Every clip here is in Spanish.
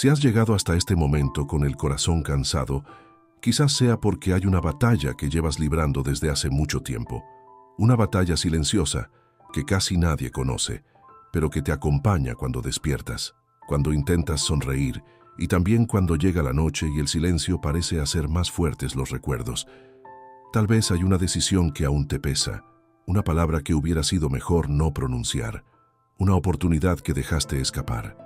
Si has llegado hasta este momento con el corazón cansado, quizás sea porque hay una batalla que llevas librando desde hace mucho tiempo. Una batalla silenciosa que casi nadie conoce, pero que te acompaña cuando despiertas, cuando intentas sonreír y también cuando llega la noche y el silencio parece hacer más fuertes los recuerdos. Tal vez hay una decisión que aún te pesa, una palabra que hubiera sido mejor no pronunciar, una oportunidad que dejaste escapar,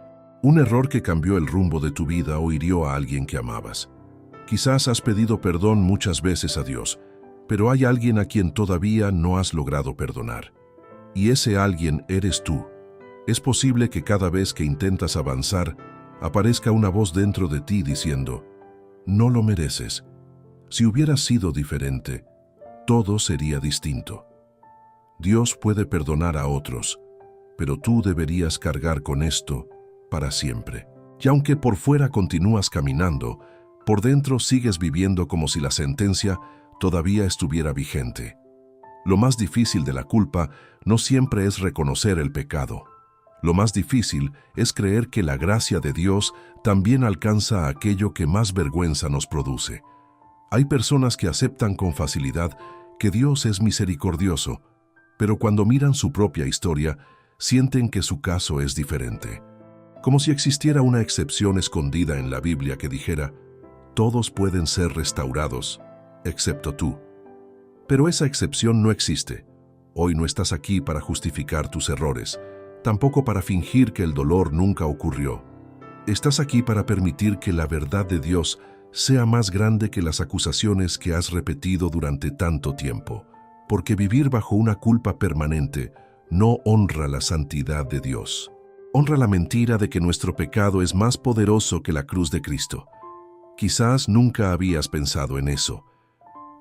un error que cambió el rumbo de tu vida o hirió a alguien que amabas. Quizás has pedido perdón muchas veces a Dios, pero hay alguien a quien todavía no has logrado perdonar. Y ese alguien eres tú. Es posible que cada vez que intentas avanzar, aparezca una voz dentro de ti diciendo, no lo mereces. Si hubieras sido diferente, todo sería distinto. Dios puede perdonar a otros, pero tú deberías cargar con esto para siempre. Y aunque por fuera continúas caminando, por dentro sigues viviendo como si la sentencia todavía estuviera vigente. Lo más difícil de la culpa no siempre es reconocer el pecado. Lo más difícil es creer que la gracia de Dios también alcanza aquello que más vergüenza nos produce. Hay personas que aceptan con facilidad que Dios es misericordioso, pero cuando miran su propia historia, sienten que su caso es diferente. Como si existiera una excepción escondida en la Biblia que dijera, todos pueden ser restaurados, excepto tú. Pero esa excepción no existe. Hoy no estás aquí para justificar tus errores, tampoco para fingir que el dolor nunca ocurrió. Estás aquí para permitir que la verdad de Dios sea más grande que las acusaciones que has repetido durante tanto tiempo, porque vivir bajo una culpa permanente no honra la santidad de Dios. Honra la mentira de que nuestro pecado es más poderoso que la cruz de Cristo. Quizás nunca habías pensado en eso.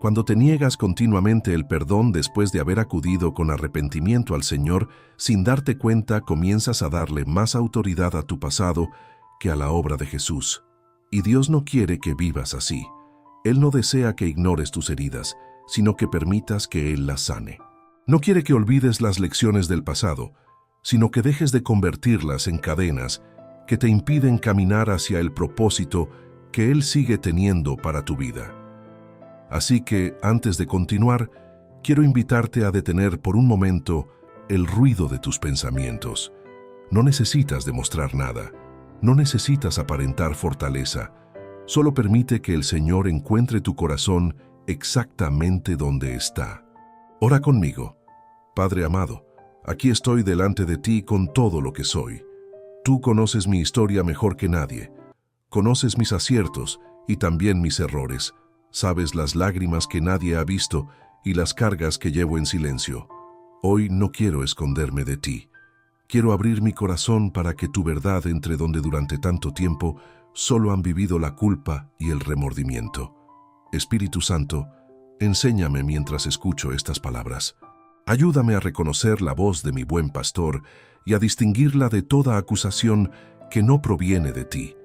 Cuando te niegas continuamente el perdón después de haber acudido con arrepentimiento al Señor, sin darte cuenta comienzas a darle más autoridad a tu pasado que a la obra de Jesús. Y Dios no quiere que vivas así. Él no desea que ignores tus heridas, sino que permitas que Él las sane. No quiere que olvides las lecciones del pasado, sino que dejes de convertirlas en cadenas que te impiden caminar hacia el propósito que Él sigue teniendo para tu vida. Así que, antes de continuar, quiero invitarte a detener por un momento el ruido de tus pensamientos. No necesitas demostrar nada, no necesitas aparentar fortaleza, solo permite que el Señor encuentre tu corazón exactamente donde está. Ora conmigo. Padre amado, aquí estoy delante de ti con todo lo que soy. Tú conoces mi historia mejor que nadie. Conoces mis aciertos y también mis errores. Sabes las lágrimas que nadie ha visto y las cargas que llevo en silencio. Hoy no quiero esconderme de ti. Quiero abrir mi corazón para que tu verdad entre donde durante tanto tiempo solo han vivido la culpa y el remordimiento. Espíritu Santo, enséñame mientras escucho estas palabras. Ayúdame a reconocer la voz de mi buen pastor y a distinguirla de toda acusación que no proviene de ti.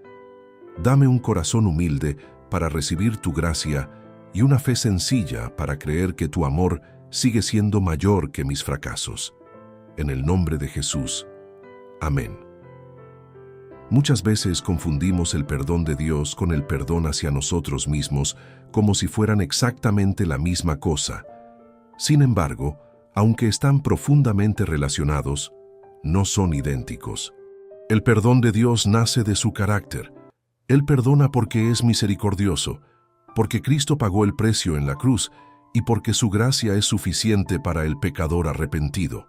Dame un corazón humilde para recibir tu gracia y una fe sencilla para creer que tu amor sigue siendo mayor que mis fracasos. En el nombre de Jesús. Amén. Muchas veces confundimos el perdón de Dios con el perdón hacia nosotros mismos como si fueran exactamente la misma cosa. Sin embargo, aunque están profundamente relacionados, no son idénticos. El perdón de Dios nace de su carácter. Él perdona porque es misericordioso, porque Cristo pagó el precio en la cruz y porque su gracia es suficiente para el pecador arrepentido.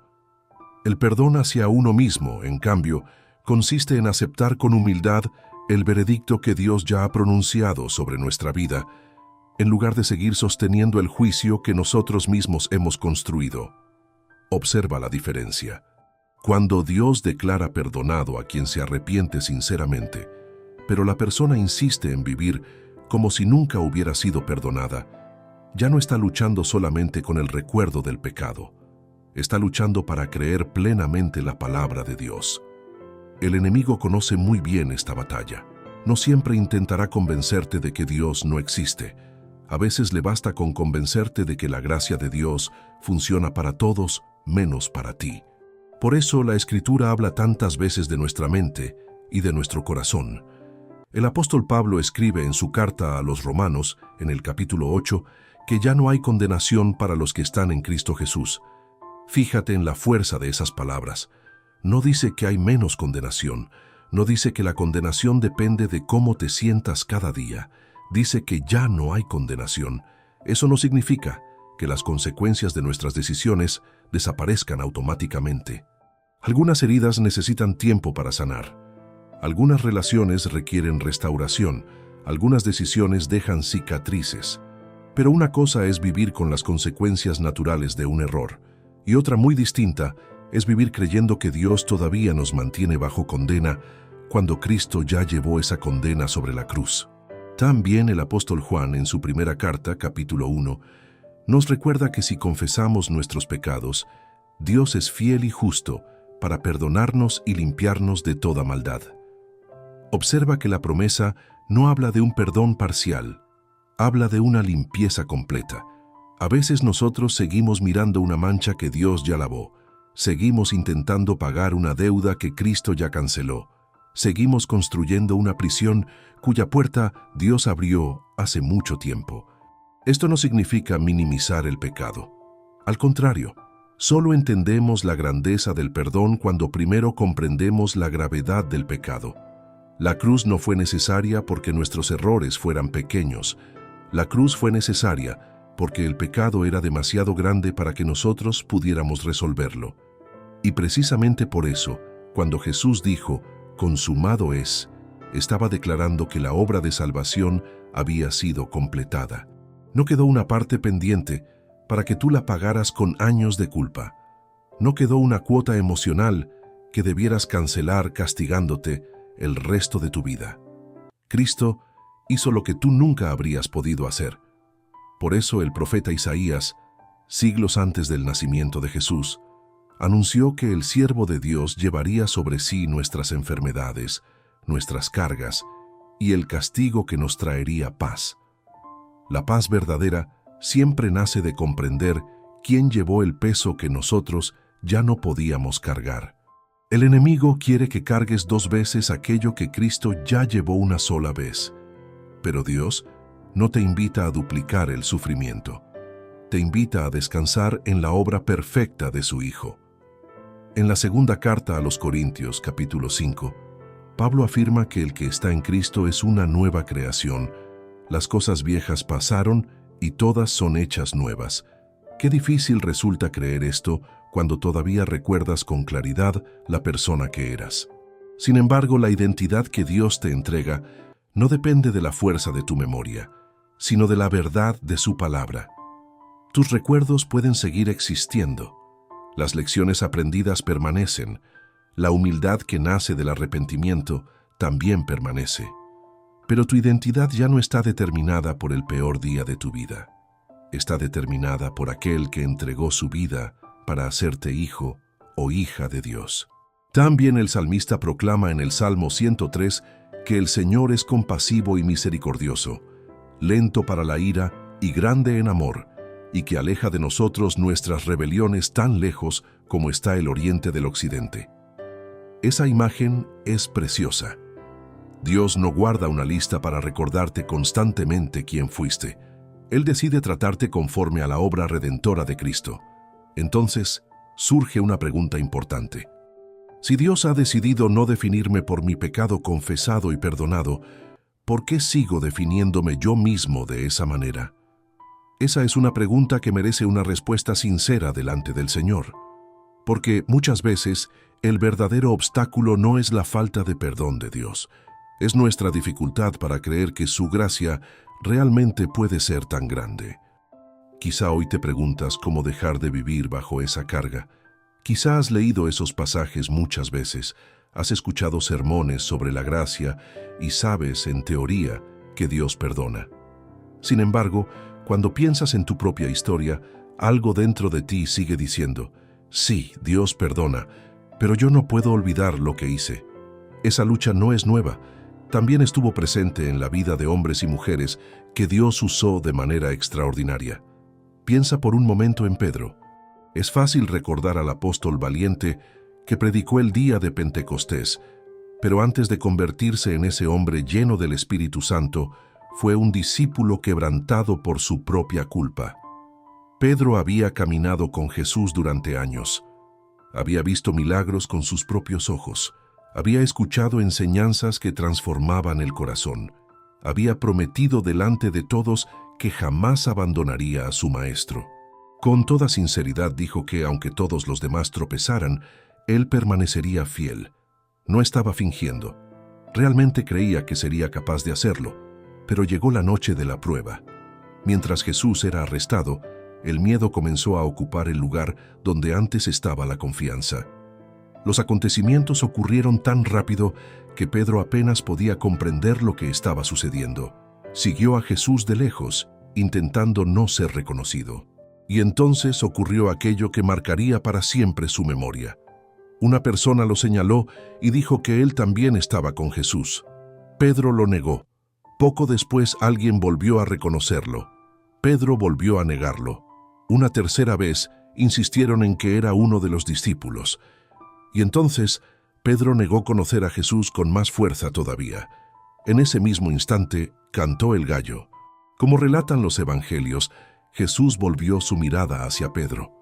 El perdón hacia uno mismo, en cambio, consiste en aceptar con humildad el veredicto que Dios ya ha pronunciado sobre nuestra vida, en lugar de seguir sosteniendo el juicio que nosotros mismos hemos construido. Observa la diferencia. Cuando Dios declara perdonado a quien se arrepiente sinceramente, pero la persona insiste en vivir como si nunca hubiera sido perdonada, ya no está luchando solamente con el recuerdo del pecado, está luchando para creer plenamente la palabra de Dios. El enemigo conoce muy bien esta batalla. No siempre intentará convencerte de que Dios no existe. A veces le basta con convencerte de que la gracia de Dios funciona para todos, menos para ti. Por eso la Escritura habla tantas veces de nuestra mente y de nuestro corazón. El apóstol Pablo escribe en su carta a los Romanos, en el capítulo 8, que ya no hay condenación para los que están en Cristo Jesús. Fíjate en la fuerza de esas palabras. No dice que hay menos condenación, no dice que la condenación depende de cómo te sientas cada día. Dice que ya no hay condenación. Eso no significa que las consecuencias de nuestras decisiones desaparezcan automáticamente. Algunas heridas necesitan tiempo para sanar. Algunas relaciones requieren restauración. Algunas decisiones dejan cicatrices. Pero una cosa es vivir con las consecuencias naturales de un error, y otra muy distinta es vivir creyendo que Dios todavía nos mantiene bajo condena cuando Cristo ya llevó esa condena sobre la cruz. También el apóstol Juan, en su primera carta, capítulo 1, nos recuerda que si confesamos nuestros pecados, Dios es fiel y justo para perdonarnos y limpiarnos de toda maldad. Observa que la promesa no habla de un perdón parcial, habla de una limpieza completa. A veces nosotros seguimos mirando una mancha que Dios ya lavó, seguimos intentando pagar una deuda que Cristo ya canceló, seguimos construyendo una prisión cuya puerta Dios abrió hace mucho tiempo. Esto no significa minimizar el pecado. Al contrario, solo entendemos la grandeza del perdón cuando primero comprendemos la gravedad del pecado. La cruz no fue necesaria porque nuestros errores fueran pequeños. La cruz fue necesaria porque el pecado era demasiado grande para que nosotros pudiéramos resolverlo. Y precisamente por eso, cuando Jesús dijo, «Consumado es», estaba declarando que la obra de salvación había sido completada. No quedó una parte pendiente para que tú la pagaras con años de culpa. No quedó una cuota emocional que debieras cancelar castigándote el resto de tu vida. Cristo hizo lo que tú nunca habrías podido hacer. Por eso el profeta Isaías, siglos antes del nacimiento de Jesús, anunció que el siervo de Dios llevaría sobre sí nuestras enfermedades, nuestras cargas y el castigo que nos traería paz. La paz verdadera siempre nace de comprender quién llevó el peso que nosotros ya no podíamos cargar. El enemigo quiere que cargues 2 veces aquello que Cristo ya llevó una sola vez. Pero Dios no te invita a duplicar el sufrimiento. Te invita a descansar en la obra perfecta de su Hijo. En la segunda carta a los Corintios, capítulo 5, Pablo afirma que el que está en Cristo es una nueva creación. Las cosas viejas pasaron y todas son hechas nuevas. Qué difícil resulta creer esto cuando todavía recuerdas con claridad la persona que eras. Sin embargo, la identidad que Dios te entrega no depende de la fuerza de tu memoria, sino de la verdad de su palabra. Tus recuerdos pueden seguir existiendo. Las lecciones aprendidas permanecen. La humildad que nace del arrepentimiento también permanece. Pero tu identidad ya no está determinada por el peor día de tu vida. Está determinada por aquel que entregó su vida para hacerte hijo o hija de Dios. También el salmista proclama en el Salmo 103 que el Señor es compasivo y misericordioso, lento para la ira y grande en amor, y que aleja de nosotros nuestras rebeliones tan lejos como está el oriente del occidente. Esa imagen es preciosa. Dios no guarda una lista para recordarte constantemente quién fuiste. Él decide tratarte conforme a la obra redentora de Cristo. Entonces, surge una pregunta importante. Si Dios ha decidido no definirme por mi pecado confesado y perdonado, ¿por qué sigo definiéndome yo mismo de esa manera? Esa es una pregunta que merece una respuesta sincera delante del Señor. Porque muchas veces el verdadero obstáculo no es la falta de perdón de Dios, es nuestra dificultad para creer que su gracia realmente puede ser tan grande. Quizá hoy te preguntas cómo dejar de vivir bajo esa carga. Quizá has leído esos pasajes muchas veces, has escuchado sermones sobre la gracia y sabes, en teoría, que Dios perdona. Sin embargo, cuando piensas en tu propia historia, algo dentro de ti sigue diciendo, sí, Dios perdona, pero yo no puedo olvidar lo que hice. Esa lucha no es nueva. También estuvo presente en la vida de hombres y mujeres que Dios usó de manera extraordinaria. Piensa por un momento en Pedro. Es fácil recordar al apóstol valiente que predicó el día de Pentecostés, Pero antes de convertirse en ese hombre lleno del Espíritu Santo, fue un discípulo quebrantado por su propia culpa. Pedro había caminado con Jesús durante años. Había visto milagros con sus propios ojos. Había escuchado enseñanzas que transformaban el corazón. Había prometido delante de todos que jamás abandonaría a su maestro. Con toda sinceridad dijo que, aunque todos los demás tropezaran, él permanecería fiel. No estaba fingiendo. Realmente creía que sería capaz de hacerlo. Pero llegó la noche de la prueba. Mientras Jesús era arrestado, el miedo comenzó a ocupar el lugar donde antes estaba la confianza. Los acontecimientos ocurrieron tan rápido que Pedro apenas podía comprender lo que estaba sucediendo. Siguió a Jesús de lejos, intentando no ser reconocido. Y entonces ocurrió aquello que marcaría para siempre su memoria. Una persona lo señaló y dijo que él también estaba con Jesús. Pedro lo negó. Poco después alguien volvió a reconocerlo. Pedro volvió a negarlo. Una tercera vez insistieron en que era uno de los discípulos. Y entonces Pedro negó conocer a Jesús con más fuerza todavía. En ese mismo instante cantó el gallo. Como relatan los evangelios, Jesús volvió su mirada hacia Pedro.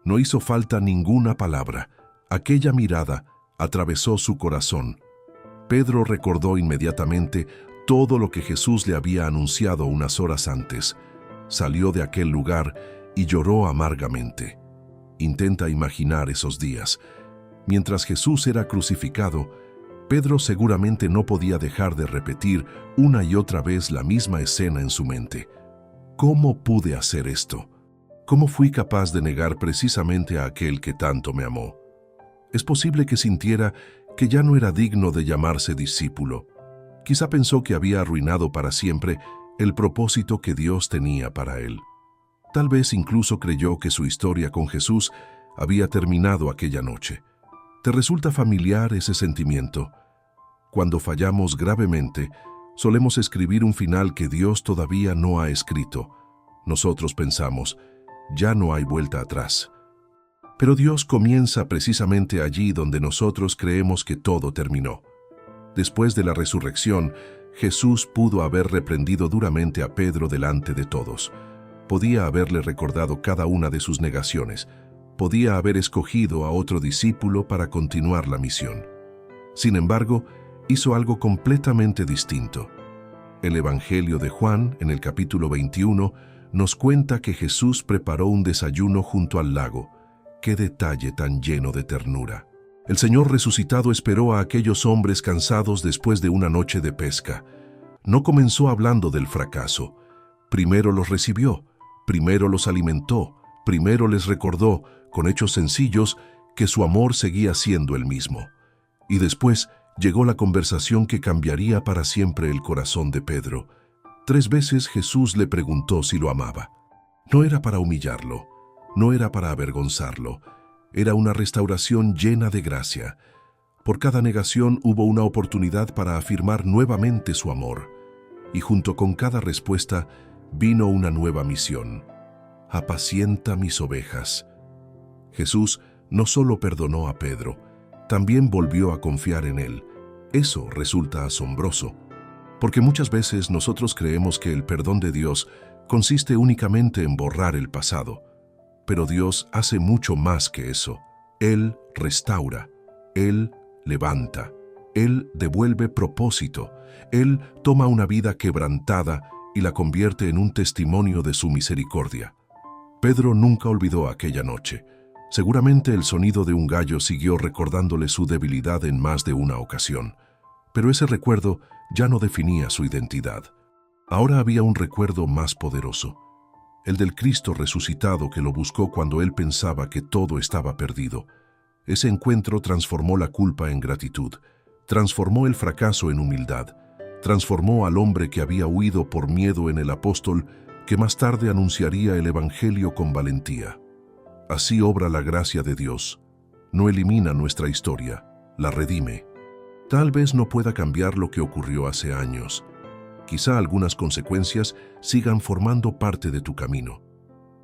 No hizo falta ninguna palabra. Aquella mirada atravesó su corazón. Pedro recordó inmediatamente todo lo que Jesús le había anunciado unas horas antes. Salió de aquel lugar y lloró amargamente. Intenta imaginar esos días. Mientras Jesús era crucificado, Pedro seguramente no podía dejar de repetir una y otra vez la misma escena en su mente. ¿Cómo pude hacer esto? ¿Cómo fui capaz de negar precisamente a aquel que tanto me amó? Es posible que sintiera que ya no era digno de llamarse discípulo. Quizá pensó que había arruinado para siempre el propósito que Dios tenía para él. Tal vez incluso creyó que su historia con Jesús había terminado aquella noche. ¿Te resulta familiar ese sentimiento? Cuando fallamos gravemente, solemos escribir un final que Dios todavía no ha escrito. Nosotros pensamos, ya no hay vuelta atrás. Pero Dios comienza precisamente allí donde nosotros creemos que todo terminó. Después de la resurrección, Jesús pudo haber reprendido duramente a Pedro delante de todos. Podía haberle recordado cada una de sus negaciones. Podía haber escogido a otro discípulo para continuar la misión. Sin embargo, hizo algo completamente distinto. El Evangelio de Juan, en el capítulo 21, nos cuenta que Jesús preparó un desayuno junto al lago. ¡Qué detalle tan lleno de ternura! El Señor resucitado esperó a aquellos hombres cansados después de una noche de pesca. No comenzó hablando del fracaso. Primero los recibió, primero los alimentó, primero les recordó, con hechos sencillos, que su amor seguía siendo el mismo. Y después llegó la conversación que cambiaría para siempre el corazón de Pedro. 3 veces Jesús le preguntó si lo amaba. No era para humillarlo, no era para avergonzarlo. Era una restauración llena de gracia. Por cada negación hubo una oportunidad para afirmar nuevamente su amor. Y junto con cada respuesta vino una nueva misión. Apacienta mis ovejas. Jesús no solo perdonó a Pedro, también volvió a confiar en él. Eso resulta asombroso, porque muchas veces nosotros creemos que el perdón de Dios consiste únicamente en borrar el pasado. Pero Dios hace mucho más que eso. Él restaura, Él levanta, Él devuelve propósito, Él toma una vida quebrantada y la convierte en un testimonio de su misericordia. Pedro nunca olvidó aquella noche. Seguramente el sonido de un gallo siguió recordándole su debilidad en más de una ocasión. Pero ese recuerdo ya no definía su identidad. Ahora había un recuerdo más poderoso. El del Cristo resucitado que lo buscó cuando él pensaba que todo estaba perdido. Ese encuentro transformó la culpa en gratitud, transformó el fracaso en humildad, transformó al hombre que había huido por miedo en el apóstol que más tarde anunciaría el Evangelio con valentía. Así obra la gracia de Dios. No elimina nuestra historia, la redime. Tal vez no pueda cambiar lo que ocurrió hace años. Quizá algunas consecuencias sigan formando parte de tu camino,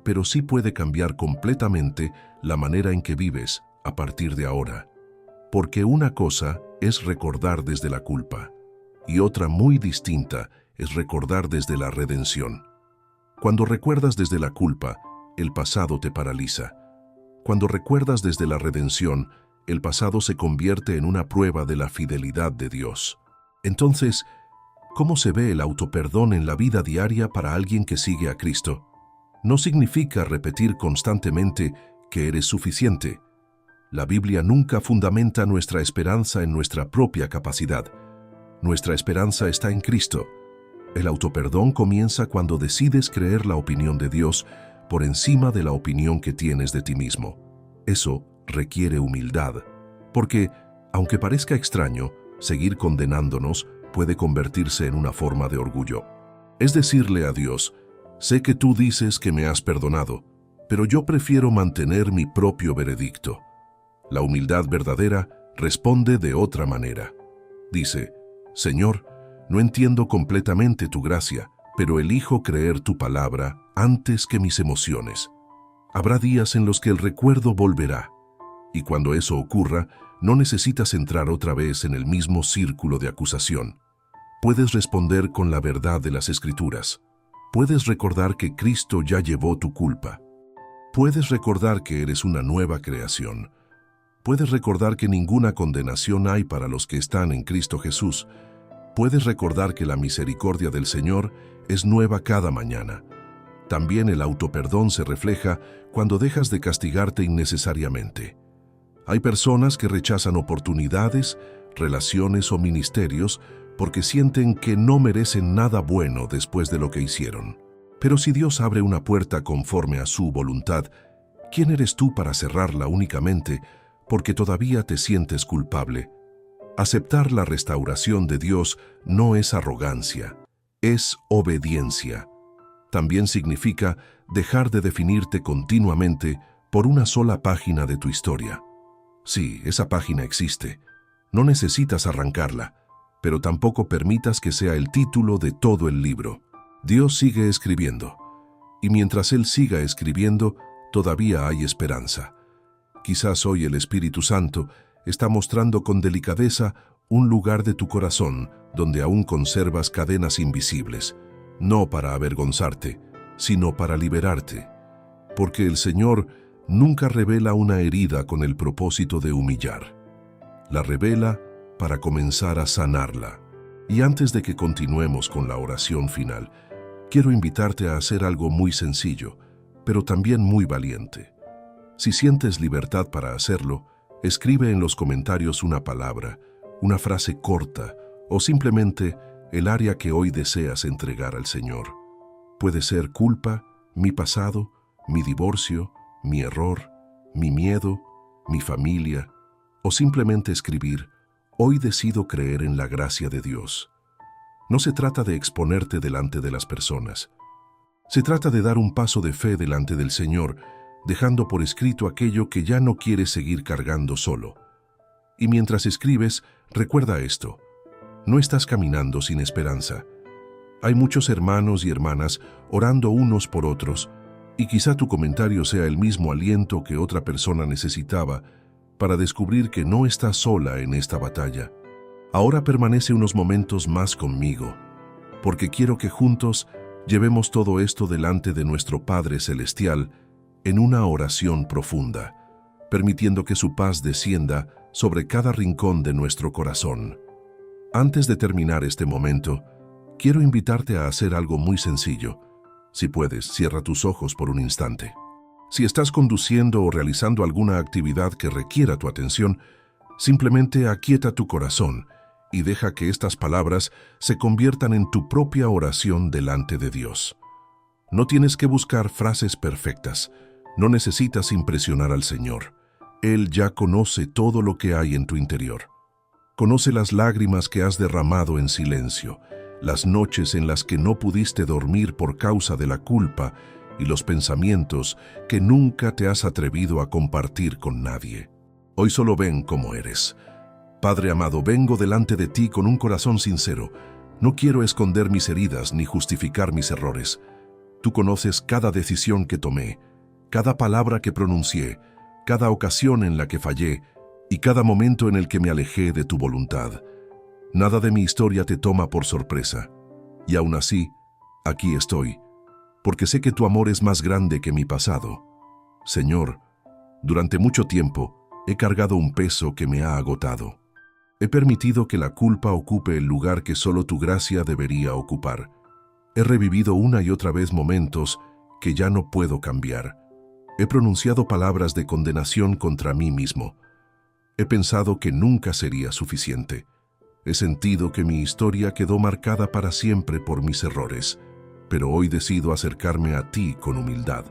pero sí puede cambiar completamente la manera en que vives a partir de ahora. Porque una cosa es recordar desde la culpa, y otra muy distinta es recordar desde la redención. Cuando recuerdas desde la culpa, el pasado te paraliza. Cuando recuerdas desde la redención, el pasado se convierte en una prueba de la fidelidad de Dios. Entonces, ¿cómo se ve el autoperdón en la vida diaria para alguien que sigue a Cristo? No significa repetir constantemente que eres suficiente. La Biblia nunca fundamenta nuestra esperanza en nuestra propia capacidad. Nuestra esperanza está en Cristo. El autoperdón comienza cuando decides creer la opinión de Dios por encima de la opinión que tienes de ti mismo. Eso requiere humildad, porque, aunque parezca extraño, seguir condenándonos puede convertirse en una forma de orgullo. Es decirle a Dios: sé que tú dices que me has perdonado, pero yo prefiero mantener mi propio veredicto. La humildad verdadera responde de otra manera. Dice: Señor, no entiendo completamente tu gracia, pero elijo creer tu palabra antes que mis emociones. Habrá días en los que el recuerdo volverá, y cuando eso ocurra, no necesitas entrar otra vez en el mismo círculo de acusación. Puedes responder con la verdad de las Escrituras. Puedes recordar que Cristo ya llevó tu culpa. Puedes recordar que eres una nueva creación. Puedes recordar que ninguna condenación hay para los que están en Cristo Jesús. Puedes recordar que la misericordia del Señor es nueva cada mañana. También el autoperdón se refleja cuando dejas de castigarte innecesariamente. Hay personas que rechazan oportunidades, relaciones o ministerios porque sienten que no merecen nada bueno después de lo que hicieron. Pero si Dios abre una puerta conforme a su voluntad, ¿quién eres tú para cerrarla únicamente porque todavía te sientes culpable? Aceptar la restauración de Dios no es arrogancia, es obediencia. También significa dejar de definirte continuamente por una sola página de tu historia. Sí, esa página existe. No necesitas arrancarla, pero tampoco permitas que sea el título de todo el libro. Dios sigue escribiendo, y mientras Él siga escribiendo, todavía hay esperanza. Quizás hoy el Espíritu Santo está mostrando con delicadeza un lugar de tu corazón donde aún conservas cadenas invisibles, no para avergonzarte, sino para liberarte. Porque el Señor nunca revela una herida con el propósito de humillar. La revela para comenzar a sanarla. Y antes de que continuemos con la oración final, quiero invitarte a hacer algo muy sencillo, pero también muy valiente. Si sientes libertad para hacerlo, escribe en los comentarios una palabra, una frase corta o simplemente el área que hoy deseas entregar al Señor. Puede ser culpa, mi pasado, mi divorcio, mi error, mi miedo, mi familia, o simplemente escribir: hoy decido creer en la gracia de Dios. No se trata de exponerte delante de las personas. Se trata de dar un paso de fe delante del Señor, dejando por escrito aquello que ya no quieres seguir cargando solo. Y mientras escribes, recuerda esto: no estás caminando sin esperanza. Hay muchos hermanos y hermanas orando unos por otros, y quizá tu comentario sea el mismo aliento que otra persona necesitaba para descubrir que no estás sola en esta batalla. Ahora permanece unos momentos más conmigo, porque quiero que juntos llevemos todo esto delante de nuestro Padre Celestial en una oración profunda, permitiendo que su paz descienda sobre cada rincón de nuestro corazón. Antes de terminar este momento, quiero invitarte a hacer algo muy sencillo. Si puedes, cierra tus ojos por un instante. Si estás conduciendo o realizando alguna actividad que requiera tu atención, simplemente aquieta tu corazón y deja que estas palabras se conviertan en tu propia oración delante de Dios. No tienes que buscar frases perfectas, no necesitas impresionar al Señor. Él ya conoce todo lo que hay en tu interior. Conoce las lágrimas que has derramado en silencio, las noches en las que no pudiste dormir por causa de la culpa y los pensamientos que nunca te has atrevido a compartir con nadie. Hoy solo ven como eres. Padre amado, vengo delante de ti con un corazón sincero. No quiero esconder mis heridas ni justificar mis errores. Tú conoces cada decisión que tomé, cada palabra que pronuncié, cada ocasión en la que fallé, y cada momento en el que me alejé de tu voluntad. Nada de mi historia te toma por sorpresa, y aún así, aquí estoy, porque sé que tu amor es más grande que mi pasado. Señor, durante mucho tiempo he cargado un peso que me ha agotado. He permitido que la culpa ocupe el lugar que solo tu gracia debería ocupar. He revivido una y otra vez momentos que ya no puedo cambiar. He pronunciado palabras de condenación contra mí mismo. He pensado que nunca sería suficiente. He sentido que mi historia quedó marcada para siempre por mis errores, pero hoy decido acercarme a ti con humildad,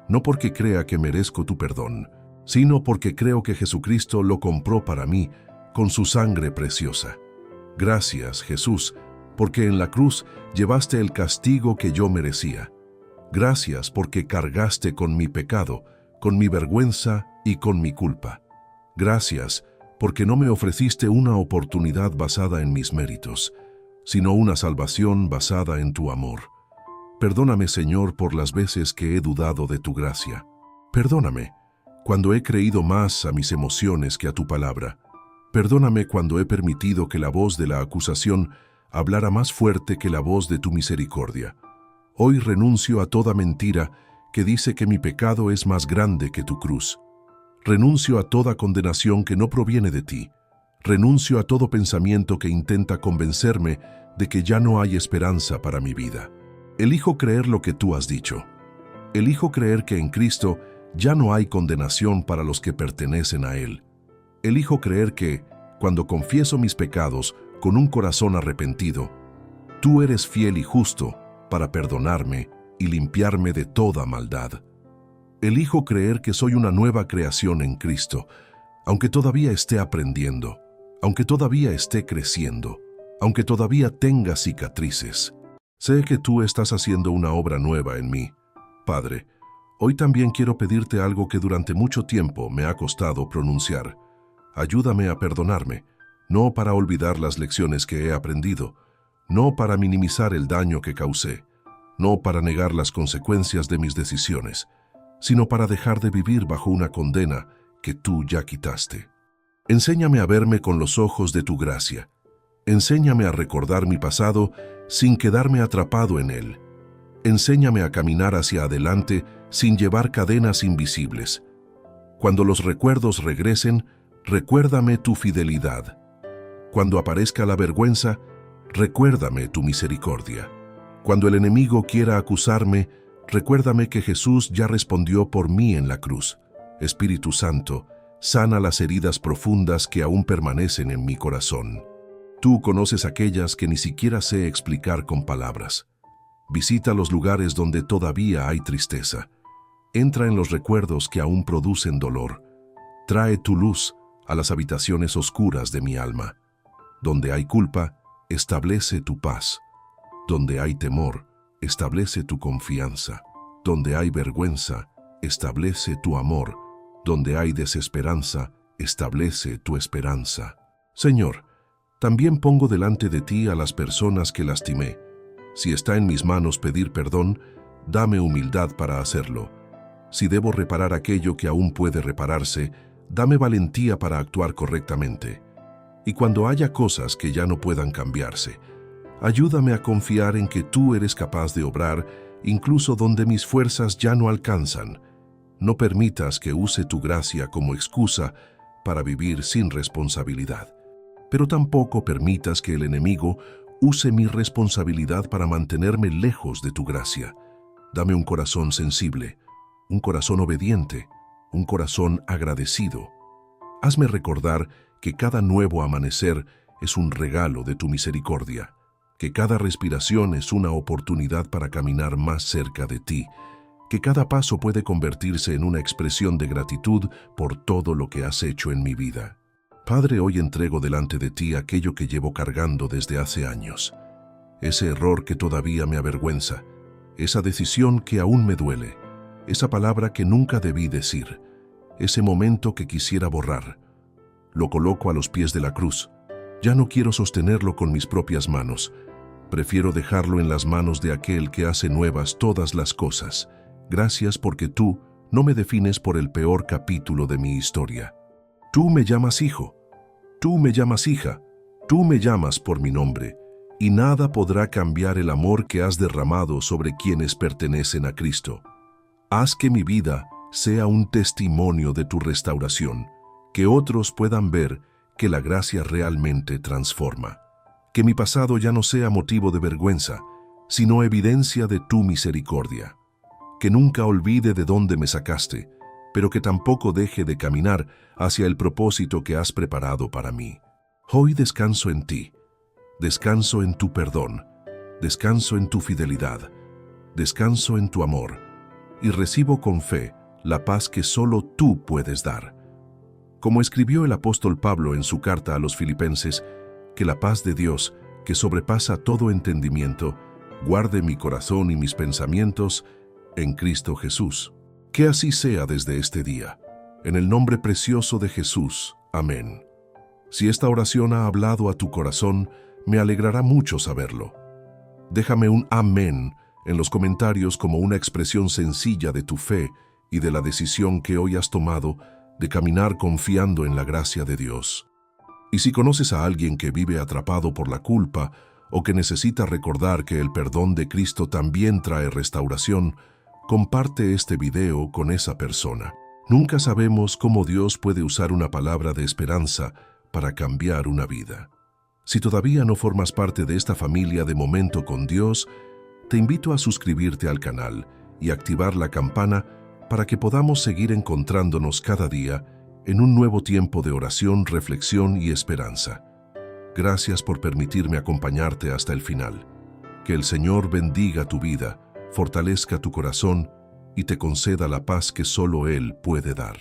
no porque crea que merezco tu perdón, sino porque creo que Jesucristo lo compró para mí con su sangre preciosa. Gracias, Jesús, porque en la cruz llevaste el castigo que yo merecía. Gracias porque cargaste con mi pecado, con mi vergüenza y con mi culpa. Gracias porque no me ofreciste una oportunidad basada en mis méritos, sino una salvación basada en tu amor. Perdóname, Señor, por las veces que he dudado de tu gracia. Perdóname cuando he creído más a mis emociones que a tu palabra. Perdóname cuando he permitido que la voz de la acusación hablara más fuerte que la voz de tu misericordia. Hoy renuncio a toda mentira que dice que mi pecado es más grande que tu cruz. Renuncio a toda condenación que no proviene de ti. Renuncio a todo pensamiento que intenta convencerme de que ya no hay esperanza para mi vida. Elijo creer lo que tú has dicho. Elijo creer que en Cristo ya no hay condenación para los que pertenecen a Él. Elijo creer que, cuando confieso mis pecados con un corazón arrepentido, tú eres fiel y justo para perdonarme y limpiarme de toda maldad. Elijo creer que soy una nueva creación en Cristo, aunque todavía esté aprendiendo, aunque todavía esté creciendo, aunque todavía tenga cicatrices. Sé que tú estás haciendo una obra nueva en mí. Padre, hoy también quiero pedirte algo que durante mucho tiempo me ha costado pronunciar. Ayúdame a perdonarme, no para olvidar las lecciones que he aprendido, no para minimizar el daño que causé, no para negar las consecuencias de mis decisiones, sino para dejar de vivir bajo una condena que tú ya quitaste. Enséñame a verme con los ojos de tu gracia. Enséñame a recordar mi pasado sin quedarme atrapado en él. Enséñame a caminar hacia adelante sin llevar cadenas invisibles. Cuando los recuerdos regresen, recuérdame tu fidelidad. Cuando aparezca la vergüenza, recuérdame tu misericordia. Cuando el enemigo quiera acusarme, recuérdame que Jesús ya respondió por mí en la cruz. Espíritu Santo, sana las heridas profundas que aún permanecen en mi corazón. Tú conoces aquellas que ni siquiera sé explicar con palabras. Visita los lugares donde todavía hay tristeza. Entra en los recuerdos que aún producen dolor. Trae tu luz a las habitaciones oscuras de mi alma. Donde hay culpa, establece tu paz. Donde hay temor, establece tu confianza. Donde hay vergüenza, establece tu amor. Donde hay desesperanza, establece tu esperanza. Señor, también pongo delante de ti a las personas que lastimé. Si está en mis manos pedir perdón, dame humildad para hacerlo. Si debo reparar aquello que aún puede repararse, dame valentía para actuar correctamente. Y cuando haya cosas que ya no puedan cambiarse, ayúdame a confiar en que tú eres capaz de obrar incluso donde mis fuerzas ya no alcanzan. No permitas que use tu gracia como excusa para vivir sin responsabilidad. Pero tampoco permitas que el enemigo use mi responsabilidad para mantenerme lejos de tu gracia. Dame un corazón sensible, un corazón obediente, un corazón agradecido. Hazme recordar que cada nuevo amanecer es un regalo de tu misericordia, que cada respiración es una oportunidad para caminar más cerca de ti, que cada paso puede convertirse en una expresión de gratitud por todo lo que has hecho en mi vida. Padre, hoy entrego delante de ti aquello que llevo cargando desde hace años. Ese error que todavía me avergüenza, esa decisión que aún me duele, esa palabra que nunca debí decir, ese momento que quisiera borrar. Lo coloco a los pies de la cruz. Ya no quiero sostenerlo con mis propias manos. Prefiero dejarlo en las manos de aquel que hace nuevas todas las cosas. Gracias porque tú no me defines por el peor capítulo de mi historia. Tú me llamas hijo, tú me llamas hija, tú me llamas por mi nombre, y nada podrá cambiar el amor que has derramado sobre quienes pertenecen a Cristo. Haz que mi vida sea un testimonio de tu restauración, que otros puedan ver que la gracia realmente transforma. Que mi pasado ya no sea motivo de vergüenza, sino evidencia de tu misericordia. Que nunca olvide de dónde me sacaste, pero que tampoco deje de caminar hacia el propósito que has preparado para mí. Hoy descanso en ti, descanso en tu perdón, descanso en tu fidelidad, descanso en tu amor, y recibo con fe la paz que solo tú puedes dar. Como escribió el apóstol Pablo en su carta a los Filipenses, que la paz de Dios, que sobrepasa todo entendimiento, guarde mi corazón y mis pensamientos en Cristo Jesús. Que así sea desde este día. En el nombre precioso de Jesús. Amén. Si esta oración ha hablado a tu corazón, me alegrará mucho saberlo. Déjame un amén en los comentarios como una expresión sencilla de tu fe y de la decisión que hoy has tomado de caminar confiando en la gracia de Dios. Y si conoces a alguien que vive atrapado por la culpa o que necesita recordar que el perdón de Cristo también trae restauración, comparte este video con esa persona. Nunca sabemos cómo Dios puede usar una palabra de esperanza para cambiar una vida. Si todavía no formas parte de esta familia de Momento con Dios, te invito a suscribirte al canal y activar la campana para que podamos seguir encontrándonos cada día en un nuevo tiempo de oración, reflexión y esperanza. Gracias por permitirme acompañarte hasta el final. Que el Señor bendiga tu vida, fortalezca tu corazón y te conceda la paz que solo Él puede dar.